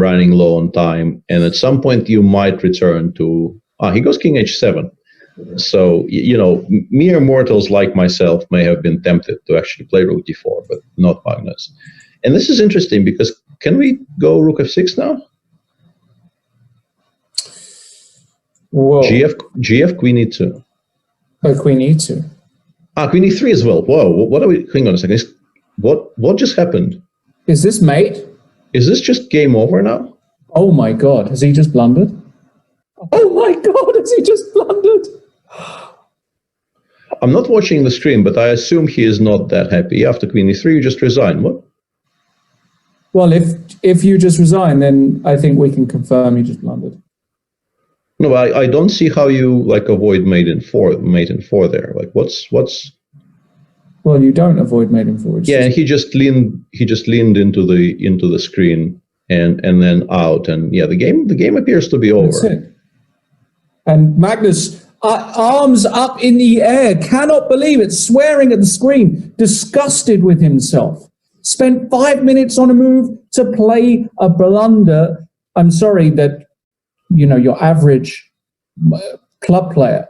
running low on time, and at some point you might return to. He goes king h7. So, mere mortals like myself may have been tempted to actually play rook d4, but not Magnus. And this is interesting because can we go rook f6 now? Whoa. GF queen e2. Oh, queen e2. Queen e3 as well. Whoa, what are we? Hang on a second. What just happened? Is this mate? Is this just game over now? Oh my God, has he just blundered? Oh my God, has he just blundered? I'm not watching the stream, but I assume he is not that happy. After queen e3, you just resign. What? Well, if you just resign, then I think we can confirm you just blundered. No, I don't see how you avoid mate in four there. Like what's? Well, you don't avoid mate in four. Yeah, and he just leaned into the screen and then out, and yeah, the game appears to be over. That's it. And Magnus, arms up in the air, cannot believe it, swearing at the screen, disgusted with himself. Spent 5 minutes on a move to play a blunder. I'm sorry that, your average club player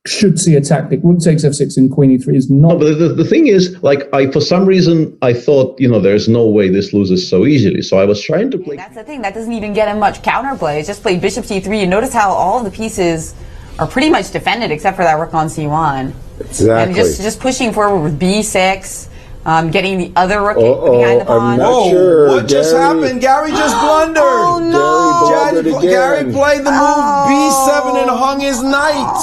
should see a tactic. Rook takes f6 and queen e3 is not. No, but the thing is, for some reason, I thought, there's no way this loses so easily. So I was trying to play. That's the thing. That doesn't even get him much counterplay. It's just played bishop c3. And notice how all of the pieces are pretty much defended except for that rook on c1. Exactly. And just pushing forward with b6. Getting the other rook behind the pawn. I'm not sure. What just happened? Garry just blundered. Oh, no. Gary played the move b7 and hung his knight.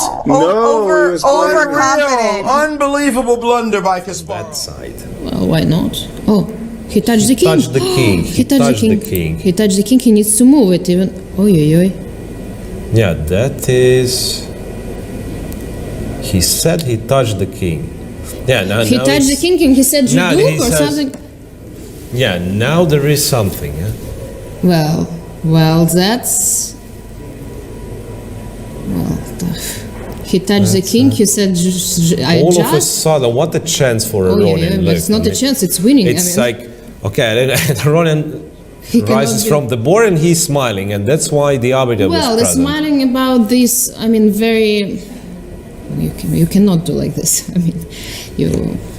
Overconfident. Unbelievable blunder by Kasparov. That side. Well, why not? Oh, he touched the king. Touched the king. He touched the king. He touched the king. He needs to move it even. Oy. Yeah, that is. He said he touched the king. Yeah, he touched the king and he said Duke or something. Yeah, now there is something. Well, that's. Well, he touched the king. He said, all of a sudden, what a chance for Aronjan! Yeah, but it's not a chance; it's winning. It's okay. Aronjan rises from the board and he's smiling, and that's why the arbiter was present. Well, smiling about this. Very. You cannot do like this.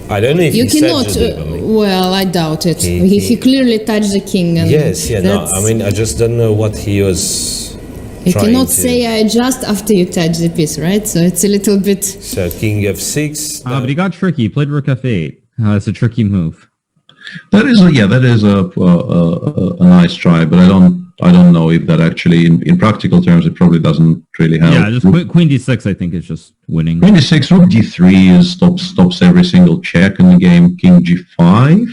I don't know if you cannot. Well, I doubt it. He clearly touched the king. And yes, I just don't know what he was. You cannot say I adjust after you touch the piece, right? So it's a little bit. So king f6. But he got tricky. He played rook f8. It's a tricky move. That is a nice try, but I don't know if that actually, in practical terms, it probably doesn't really help. Yeah, just queen d6, I think, is just winning. Queen d6, rook d3 stops every single check in the game. King g5,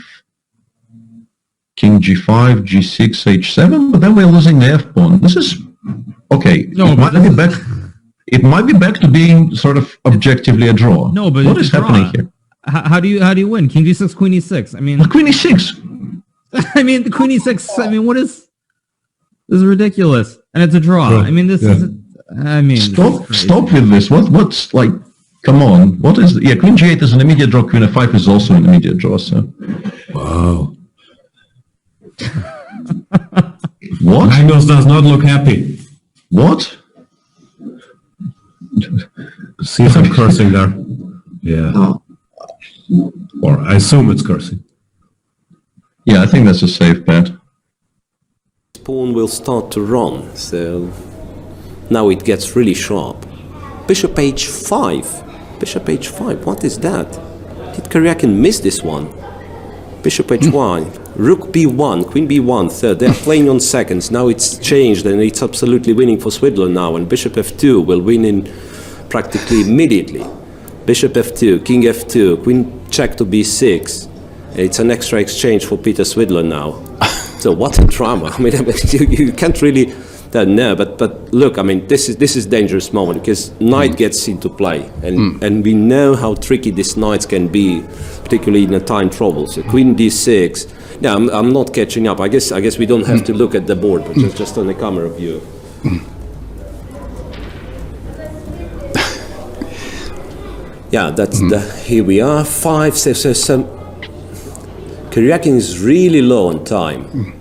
g6, h7, but then we're losing the f pawn. This is okay. No, it might be back to being sort of objectively a draw. No, but what is happening here? How do you win? King g6, queen e6. Queen e6. the queen e6. What is? This is ridiculous, and it's a draw. Stop with this. What's come on. What is? Yeah, queen g8 is an immediate draw. Queen f5 is also an immediate draw. So, wow. What? Magnus does not look happy. What? See some cursing there. Yeah. Or I assume it's cursing. Yeah, I think that's a safe bet. Pawn will start to run, so now it gets really sharp. Bishop h5. Bishop h5, what is that? Did Karjakin miss this one? Bishop h1, rook b1, queen b1, third. They're playing on seconds. Now it's changed and it's absolutely winning for Svidler now. And bishop f2 will win in practically immediately. Bishop f2, king f2, queen check to b6. It's an extra exchange for Peter Svidler now. So what a drama! You can't really know. But look, this is dangerous moment because knight gets into play, and we know how tricky these knights can be, particularly in a time trouble. So queen d6. Yeah, I'm not catching up. I guess we don't have to look at the board, but just on the camera view. Yeah, that's here we are. 5, 6, 7. Karjakin is really low on time.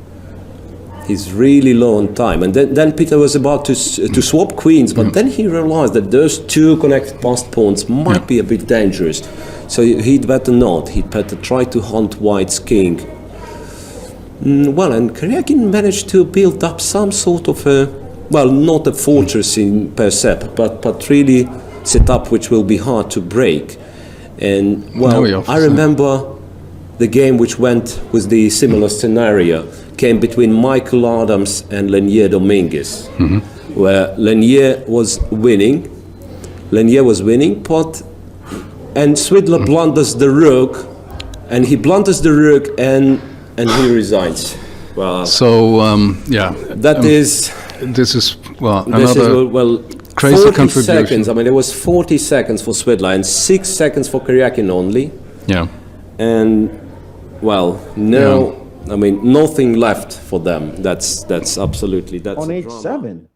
He's really low on time. And then Peter was about to swap queens, but then he realized that those two connected passed pawns might be a bit dangerous. So he'd better not. He'd better try to hunt White's king. Well, and Karjakin managed to build up some sort of a, well, not a fortress in per se, but really set up which will be hard to break. And, well, I remember the game which went with the similar scenario came between Michael Adams and Lenier Dominguez, where Lenier was winning. And Svidler blunders the rook, and he blunders the rook, and he resigns. Well, so that is. This is Well, crazy 40 contribution. seconds. I mean, it was 40 seconds for Svidler and 6 seconds for Karjakin only. Yeah. And I mean, nothing left for them. That's absolutely On a H7.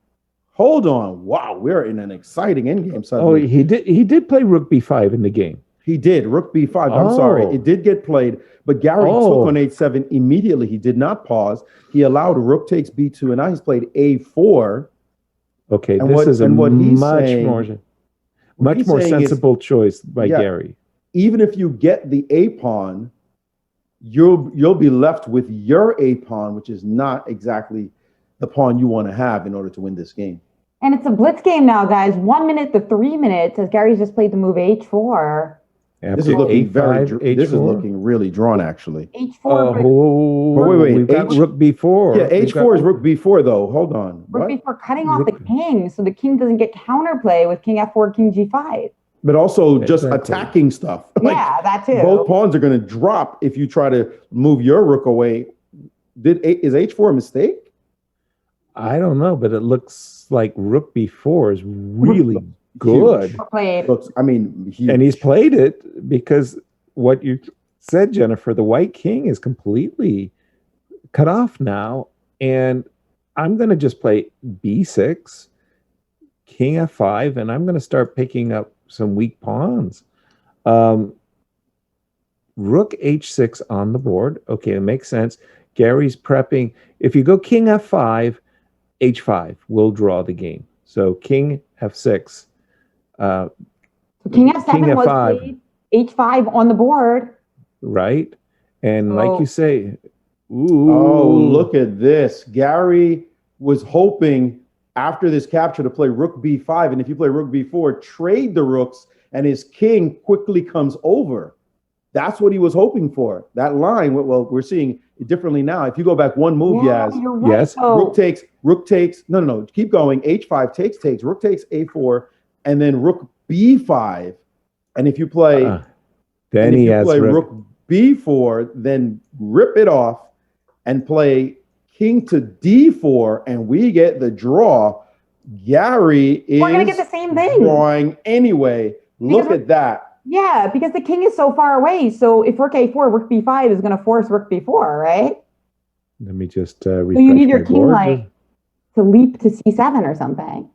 Hold on. Wow, we're in an exciting endgame Oh, suddenly. he did play Rook B5 in the game. He did. Rook B5. I'm sorry. It did get played, but Garry took on H7 immediately. He did not pause. He allowed Rook takes B2, and now he's played A4. Okay, And this what- is a and what he's much saying- more saying is- sensible choice by Yeah. Garry. Even if you get the A pawn, you'll be left with your A pawn, which is not exactly the pawn you want to have in order to win this game. And it's a blitz game now, guys. 1 minute to 3 minutes as Gary's just played the move H4. This is looking A5, this is H4. looking really drawn, actually. H4. wait. We've got H- Rook B4. Yeah, H4 is Rook B4, though. Hold on. Rook What? B4 cutting off the king, so the king doesn't get counterplay with King F4, King G5. But also just Exactly. attacking stuff. Yeah, that too. Both pawns are going to drop if you try to move your rook away. Is H4 a mistake? I don't know, but it looks like Rook B4 is really good. Played. Looks, I mean, huge. And he's played it because what you said, Jennifer, the white king is completely cut off now. And I'm going to just play B6, King F5, and I'm going to start picking up some weak pawns. Rook H6 on the board. Okay, it makes sense. Gary's prepping. If you go King F5, H5 will draw the game. So King F6. So King F7 King was F5. played, H5 on the board. Right? And like Oh. you say, ooh. Oh, look at this. Garry was hoping after this capture to play Rook B5. And if you play Rook B4, trade the rooks, and his king quickly comes over. That's what he was hoping for. That line, well, we're seeing it differently now. If you go back one move, Yeah, Yaz, you're right. Yes. though. Rook takes, no, keep going. H5 takes, Rook takes A4, and then Rook B5. And if you play, Then and if he you has play Rook. Rook B4, then rip it off and play King to D4, and we get the draw. Garry is We're gonna get the same thing. drawing anyway. Look Because at that. Yeah, because the king is so far away. So if Rook A4, Rook B5 is going to force Rook B4, right? Let me just So refresh you need your my king board. like to leap to C7 or something.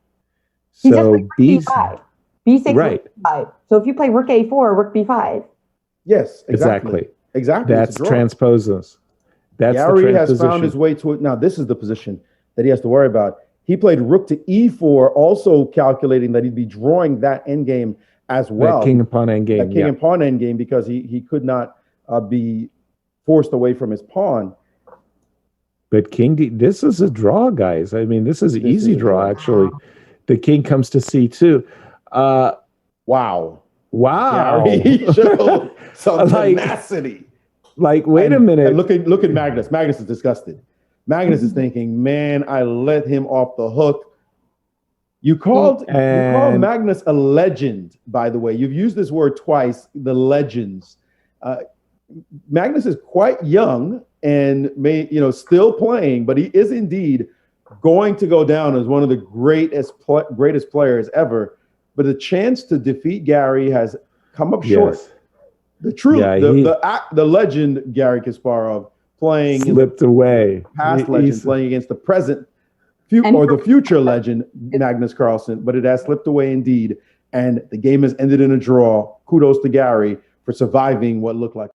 He just So played Rook B B5, B6, right. Rook B5. So if you play Rook A4, Rook B5. Yes, Exactly. Exactly. That's It's a draw. transposes. That's Garry the has transposition. found his way to it. Now, this is the position that he has to worry about. He played Rook to E4, also calculating that he'd be drawing that endgame as well. That king and pawn endgame. That king and pawn endgame, because he could not be forced away from his pawn. But king D, this is a draw, guys. I mean, this is an This easy is a draw, draw. actually. The king comes to C2. Wow. Wow. Garry showed some Like- tenacity. Like, wait a And minute. look at Magnus. Magnus is disgusted. Magnus is thinking, man, I let him off the hook. You called And- Magnus a legend, by the way. You've used this word twice, the legends. Magnus is quite young and still playing, but he is indeed going to go down as one of the greatest players ever. But the chance to defeat Garry has come up short. Yes. The true, Yeah, the legend Garry Kasparov playing Slipped away. past He- legend, he's- playing against the present And or the future legend Magnus Carlsen, but it has slipped away indeed, and the game has ended in a draw. Kudos to Garry for surviving what looked like